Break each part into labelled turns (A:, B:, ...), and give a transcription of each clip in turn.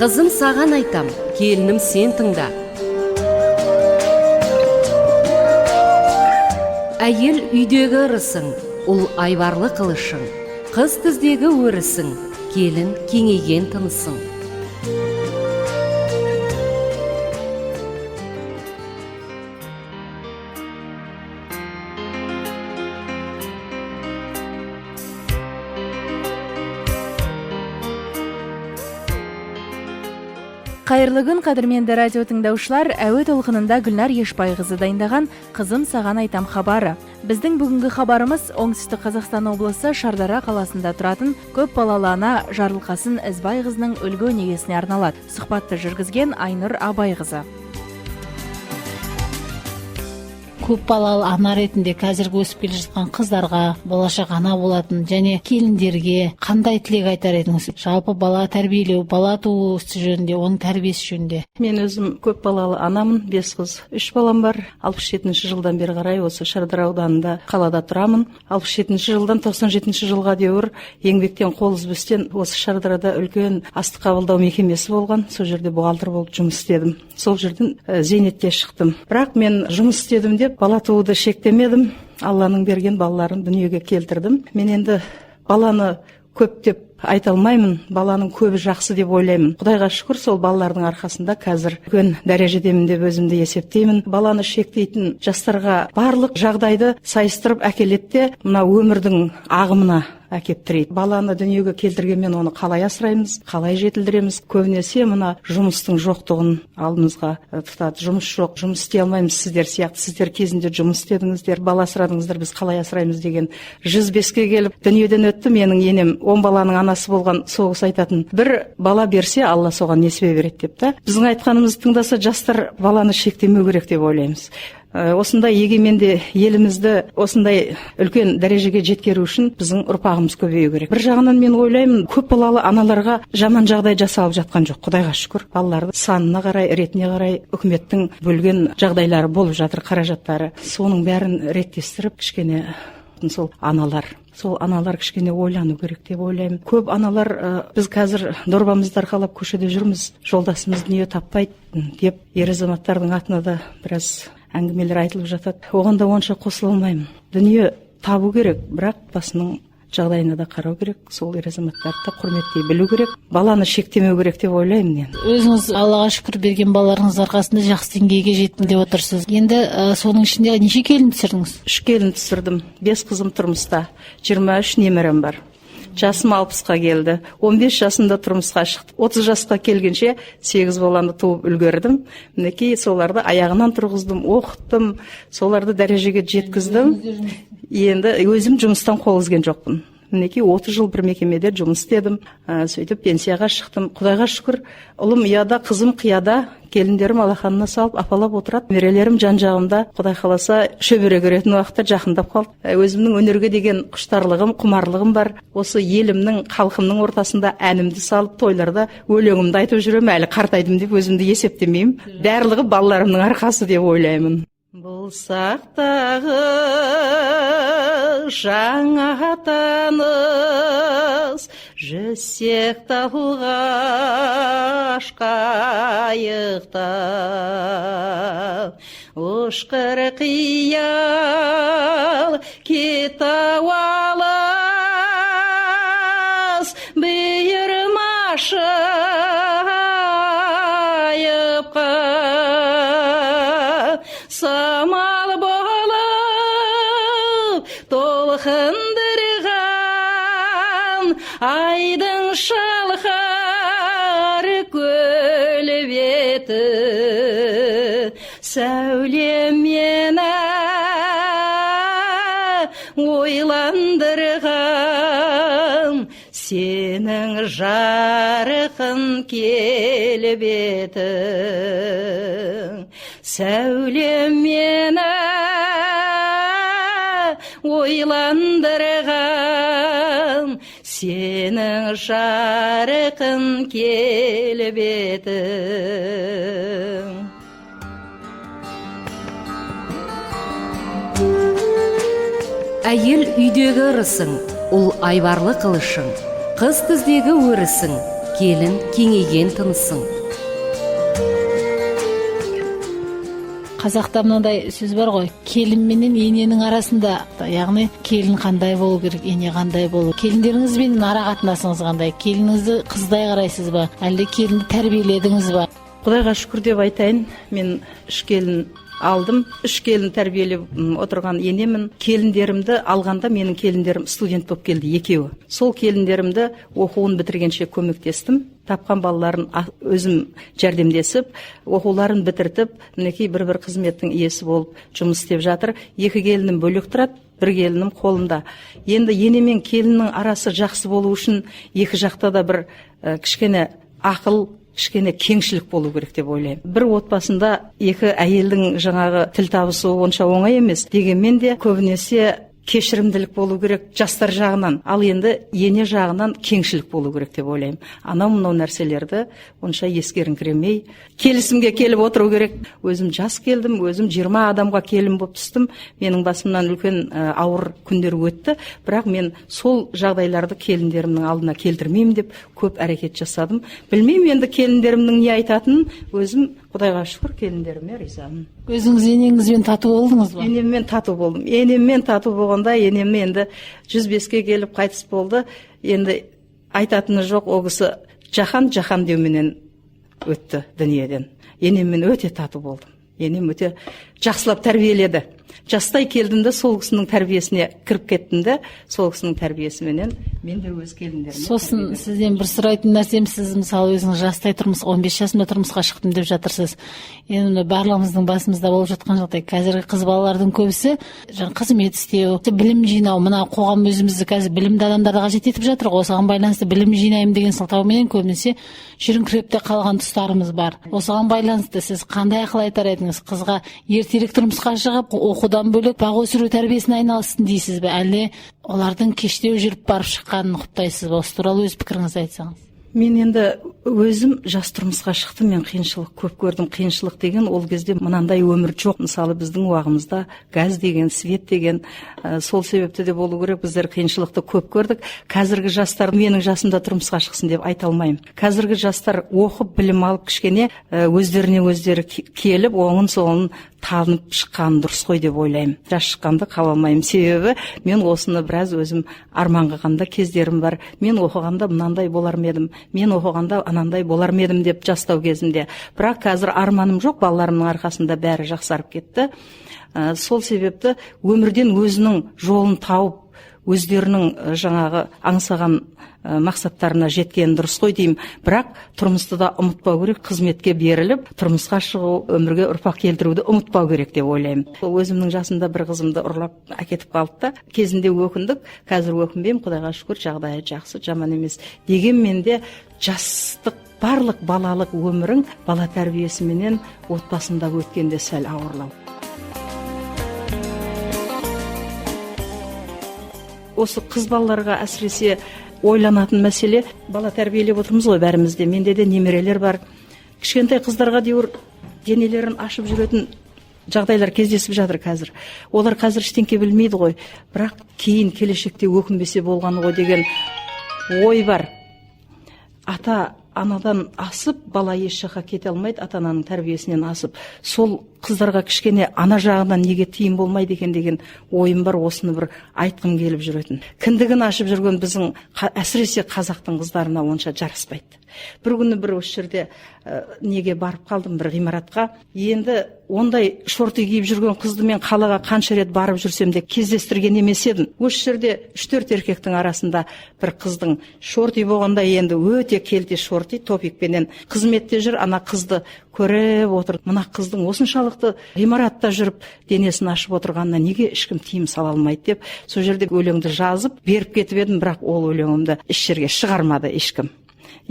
A: Қызым саған айтам, келінім сен тыңда. Әйел үйдегі ырысың, ұл айбарлы қылышың. Қыз түздегі өрісің, келін кеңейген тынысың.
B: Қайырлы күн, қадірменді радио тыңдаушылар, әуе толқынында Гүлнар Ешбайқызы дайындаған «Қызым саған айтам» хабары. Біздің бүгінгі хабарымыз Оңтүстік Қазақстан облысы Шардара қаласында тұратын көп балалы ана Жарылқасын Ізбайқызының үлгі өнегесіне арналады. Сұхбатты жүргізген Айнұр Абайқызы.
C: Көп балалы ана ретінде қазіргі өсіп келе жатқан қыздарға, болашақ ана болатын және келіндерге қандай тілек айтар едіңіз? Жалпы бала тәрбиелеу, бала туу жөнінде, оның тәрбиесі жөнінде.
D: Мен өзім көп балалы анамын, 5 қыз, 3 балам бар. 67 жылдан бері қарай осы Шардара ауданында қалада тұрамын. 67 жылдан 97 жылға дейін еңбектен қол үзбестен осы Шардарада үлкен астық қабылдау мекемесі болған. Сол жерде бухгалтер болып жұмыс істедім. Сол жерден зейнетке шықтым. Бірақ мен жұмыс істедім деп бала тууды шектемедім. Алланың берген балаларын дүниеге келтірдім. Мен енді баланы көп деп айта алмаймын, баланың көбі жақсы деп ойлаймын. Құдайға шүкір, сол балалардың арқасында қазір үлкен дәрежедемін деп өзімді есептеймін. Баланы шектейтін жастарға барлық жағдайды сайыстырып әкеледі де мына өмірдің ағымына әкеп тірейді. Баланы дүниеге келтіргенмен оны қалай асыраймыз, қалай жетілдіреміз? Көбінесе мына жұмыстың жоқтығын алдымызға тұтады. Жұмыс жоқ, жұмыс істей алмаймыз сіздер сияқты. Сіздер кезінде жұмыс істедіңіздер, бала асырадыңыздар, біз қалай асыраймыз деген 105-ке келіп дүниеден өтті. Менің енем 10 баланың анасы болған, соғыс айтатын, бір бала берсе, Алла соған несібе береді деп та. Біздің айтқанымызды тыңдаса, жастар баланы шектемеу керек деп ойлаймыз. Осындай егеменді елімізді осындай үлкен дәрежеге жеткеру үшін біздің ұрпағымыз көбею керек. Бір жағынан мен ойлаймын, көп балалы аналарға жаман жағдай жасалып жатқан жоқ, Құдайға шүкір. Балаларды санына қарай, ретіне қарай үкіметтің бөлген жағдайлары болып жатыр, қаражаттары. Соның бәрін реттестіріп, кішкене сол аналар кішкене ойлану керек деп ойлаймын. Көп аналар, біз қазір дорбамызды арқалап көшеде жүрміз, жолдасымыз дүние таппайды деп, ер азаматтардың атына да біраз әңгімелер айтылып жатады. Оған да онша қосыла алмаймын. Дүние табу керек, бірақ басының жағдайына да қарау керек. Сол ер азаматтарды да құрметтей білу керек. Баланы шектемеу керек деп ойлаймын мен.
C: Өзіңіз Аллаға шүкір берген балаларыңыз арқасында жақсы деңгейге жеттім деп отырсыз. Енді соның ішінде неше келін түсірдіңіз?
D: 3 келін түсірдім. 5 қызым тұрмыста. 23 немерем бар. Жасым 60-қа келді. 15 жасында тұрмысқа шықты. 30 жасқа келгенше 8 баланы туып үлгердім. Мінекей соларды аяғынан тұрғыздым, оқыттым, соларды дәрежеге жеткіздім. Енді өзім жұмыстан қол үзген жоқпын. Мінекей 30 жыл бір мекемеде жұмыс істедім. Сөйтіп пенсияға шықтым. Құдайға шүкір, ұлым ұяда, қызым қияда, келіндерім алақанына салып апалап отырады. Немерелерім жан-жағымда. Құдай қаласа шөбере көретін уақытта жақындап қалды. Өзімнің өнерге деген құштарлығым, құмарлығым бар. Осы елімнің, халқымның ортасында әнімді салып, тойларда өлеңімді айтып жүремін. Әлі қартайдым деп өзімді есептемеймін. Барлығы балаларымның арқасы деп ойлаймын. Болсақ дағы жаңа таныс, жүзсек талғаш қайықта, ұшқыр қиял кетау алыс, бұйырмашы самал болып толқындырған айдың шалқар көл беті, сәулем мені ойландырған сенің жарқын келбетің. Сәулем мені ойландырған сенің жарқын келбетің.
A: Әйел үйдегі ырысың, ұл айбарлы қылышың. Қыз түздегі өрісің, келін кеңейген тынысың.
C: Қазақта мынандай сөз бар ғой, келін менен ененің арасында, яғни келін қандай болу керек, ене қандай болу. Келіндеріңізбен ара қатынасыңыз қандай? Келініңізді қыздай қарайсыз ба, әлде келінді тәрбиеледіңіз ба?
D: Құдайға шүкір деп айтайын, мен 3 келін алдым. 3 келін тәрбиелеп отырған енемін. Келіндерімді алғанда менің келіндерім студент болып келді, екеуі. Сол келіндерімді оқуын бітіргенше көмектестім. Тапқан балаларын өзім жәрдемдесіп, оқуларын бітіртіп, мінекей бір қызметтің иесі болып жұмыс істеп жатыр. 2 келінім бөлек тұрады, 1 келінім қолымда. Енді ене мен келіннің арасы жақсы болу үшін екі жақта да бір кішкене ақыл, кішкене кеңшілік болу керек деп ойлаймын. Бір отбасында 2 әйелдің жаңағы тіл табысуы онша оңай емес. Дегенмен де көбінесе кешірімділік болу керек жастар жағынан, ал енді ене жағынан кеңшілік болу керек деп ойлаймын. Анау нәрселерді онша ескеріңкіремей, келісімге келіп отыру керек. Өзім жас келдім, өзім 20 адамға келін болып түстім. Менің басымнан үлкен ауыр күндер өтті, бірақ мен сол жағдайларды келіндерімнің алдына келтірмеймін деп көп әрекет жасадым. Білмеймін енді келіндерімнің не айтатынын, өзім Құдайға шүкір келіндеріме ризамын.
C: Өзіңіз енеңізбен тату болдыңыз ба?
D: Енеммен тату болдым. Енеммен тату болғанда енем енді 105-ке келіп қайтыс болды. Енді айтатыны жоқ, ол кісі жахан деуменен өтті дүниеден. Енеммен өте тату болдым. Енем өте жақсылап тәрбиеледі. Жастай келдім де сол кісінің тәрбиесіне кіріп кеттім де, сол кісінің тәрбиесіменен мен де өз келіндеріме.
C: Сосын сізден бір сұрайтын нәрсем, сіз мысалы өзіңіз жастай тұрмыс, 15 жасымда тұрмысқа шықтым деп жатырсыз. Енді барлығымыздың басымызда болып жатқан жағдай, қазіргі қыз балалардың көбісі қызмет істеу, білім жинау, мына қоғам өзімізді қазір білімді адамдарды қажет етіп жатыр. Осыған байланысты білім жинаймын деген сылтаумен көбінесе жүріңкіреп те қалған тұстарымыз бар. Осыған байланысты сіз қандай ақыл айтар едіңіз? Қызға ертерек тұрмысқа шығып, оқудан бөлек бақ өсіру тәрбиесіне айналсын дейсіз бе, әлде олардың кештеу жүріп барып шыққанын құптайсыз ба? Осы туралы өз пікіріңізді айтсаңыз.
D: Мен енді өзім жас тұрмысқа шықтым, мен қиыншылық көп көрдім. Қиыншылық деген ол кезде мынандай өмір жоқ. Мысалы біздің уағымызда газ деген, свет деген, сол себепті де болу керек, біздер қиыншылықты көп көрдік. Қазіргі жастар менің жасымда тұрмысқа шықсын деп айта алмаймын. Қазіргі жастар оқып, білім алып, кішкене өздеріне өздері келіп, оңын соңын танып шыққан дұрыс қой деп ойлаймын. Жас шыққанды қаламаймын. Себебі мен осыны біраз өзім арманғанда кездерім бар. Мен оқығанда мынандай болар ма едім, мен оқығанда анандай болар ма едім деп жастау кезімде. Бірақ қазір арманым жоқ, балаларымның арқасында бәрі жақсарып кетті. Сол себепті өмірден өзінің жолын тауып, өздерінің жаңағы аңсаған мақсаттарына жеткен дұрыс қой деймін. Бірақ тұрмысты да ұмытпау керек, қызметке беріліп, тұрмысқа шығу, өмірге ұрпақ келтіруді ұмытпау керек деп ойлаймын. Өзімнің жасымда бір қызымды ұрлап әкетіп қалды да, кезінде өкіндік, қазір өкінбеймін, Құдайға шүкір, жағдайы жақсы, жаман емес. Дегенмен де жастық, барлық балалық өмірің бала тәрбиесіменен отбасында өткенде сәл ауырлау. Осы қыз балаларға әсіресе ойланатын мәселе, бала тәрбиелеп отырмыз ғой бәрімізде, менде де немерелер бар. Кішкентай қыздарға деуір денелерін ашып жүретін жағдайлар кездесіп жатыр қазір. Олар қазір ештеңке білмейді ғой, бірақ кейін келешекте өкінбесе болғаны ғой деген ой бар. Ата анадан асып, бала еш жаққа кете алмайды, ата ананың тәрбиесінен асып. Сол қыздарға кішкене ана жағынан неге тиым болмайды екен деген ойым бар, осыны бір айтқым келіп жүретін. Кіндігін ашып жүрген біздің әсіресе қазақтың қыздарына онша жараспайды. Бір күні бір осы жерде неге барып қалдым, бір ғимаратқа. Енді ондай шорты киіп жүрген қызды мен қалаға қанша рет барып жүрсем де кездестірген емес едім. Осы жерде 3-4 еркектің арасында бір қыздың шорты болғанда, енді өте келте шорты топикпенен қызметте жүр, ана қызды көріп отыр. Мына қыздың осыншалықты ғимаратта жүріп денесін ашып отырғанына неге ешкім тиым сала алмайды деп, сол жерде өлеңді жазып беріп кетіп едім, бірақ ол өлеңімді еш жерге шығармады ешкім.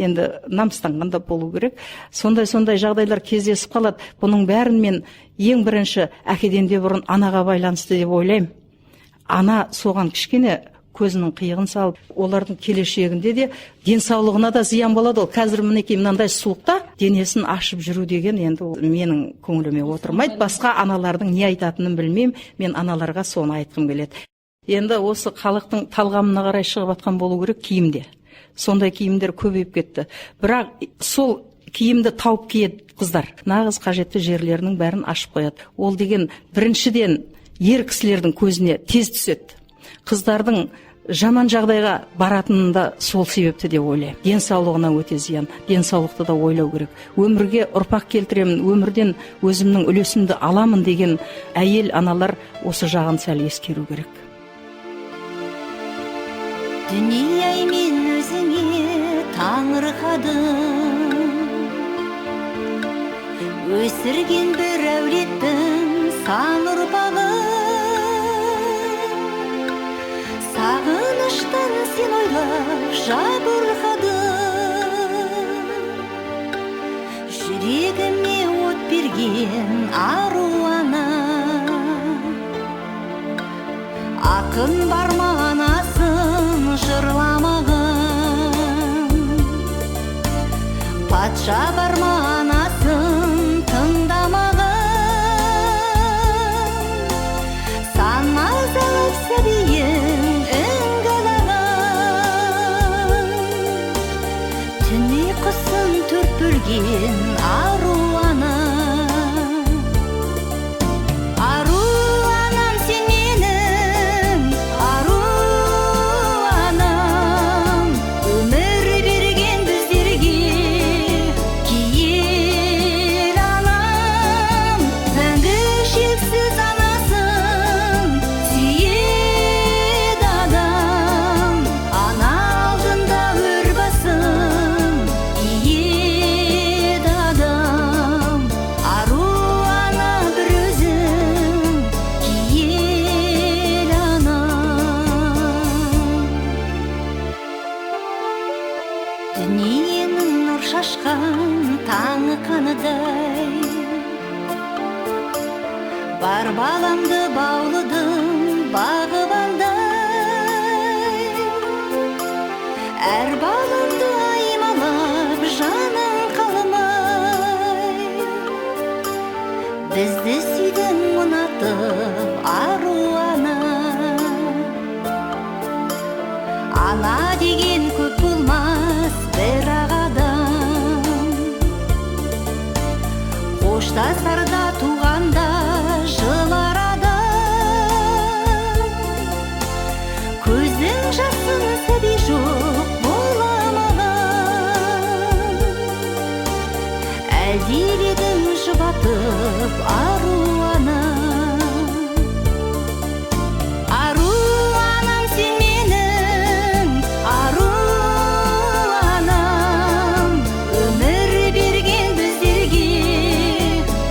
D: Енді намыстанғанда болу керек. Сондай жағдайлар кездесіп қалады. Бұның бәрін мен ең бірінші әкеден де бұрын анаға байланысты деп ойлаймын. Ана соған кішкене көзінің қиығын салып, олардың келешегінде де денсаулығына да зиян болады. Ол қазір мінекей мынандай суықта денесін ашып жүру деген енді менің көңіліме отырмайды. Басқа аналардың не айтатынын білмеймін. Мен аналарға соны айтқым келеді. Енді осы халықтың талғамына қарай шығып атқан болу керек киімде. сондай киімдер көбейіп кетті. Бірақ сол киімді тауып киеді қыздар. Нағыз қажетті жерлерінің бәрін ашып қояды. Ол деген біріншіден ер кісілердің көзіне тез түседі. Қыздардың жаман жағдайға баратынын да сол себепті деп ойлаймын. Денсаулығына өте зиян. Денсаулықты да ойлау керек. Өмірге ұрпақ келтіремін, өмірден өзімнің үлесімді аламын деген әйел аналар осы жағын сәл ескеру керек.
E: Дүние мен өзіңе таңырқадым, өсірген бір әулеттің сан ұрпағы. Сағыныштан сен ойлап жабырқадым, жүрегіме от берген ару ана. Ақын бар ма анасын жырламаған, патша бар ма анасын тыңдамаған, санмазалап сәбиін іңгәлаған, түне құсын төрт бөлген ару ана. Ару анам сен менің, ару анам, өмір берген біздерге киел анам. Мәңгі шексіз анасың, сүйеді адам, ана алдында өр басын иеді адам. Ару ана бір өзің, киел анам. Дүниенің нұр шашқан таңы қаныдай, бар баламды баулыдым бағыбандай. Әр баламды аймалап жаның қалмай, бізді сүйдің ұнатып ару ана. Ана деген көп болмас бірақ адам, қоштасарда туғанда жылар адам. Көздің жасын сәби жоқ боламаған, әлдиледің жұбатып ару ана. Ару анам сен менің, ару анам, өмір берген біздерге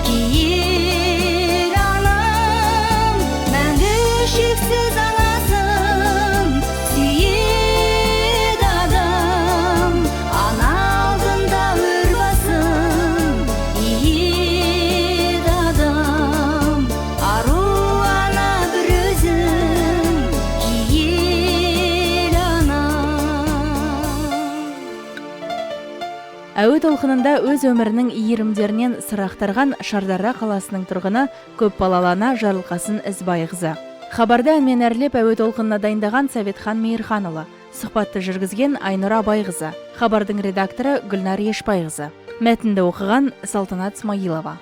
E: киел анам. Мәңгі шексіз анасың, сүйеді адам, ана алдында өр басын иеді адам. Ару ана бір өзің, киел анам.
B: Әуе толқынында өз өмірінің иірімдерінен сыр ақтарған Шардара қаласының тұрғыны көпбалалы ана Жарылқасын Ізбайқызы. Хабарда әнмен әрлеп әуе толқынына дайындаған Сәветхан Мейірханұлы, сұхбатты жүргізген Айнұра Байқызы, хабардың редакторы Гүлнар Ешбайқызы. Мәтінді оқыған Салтанат Смайылова.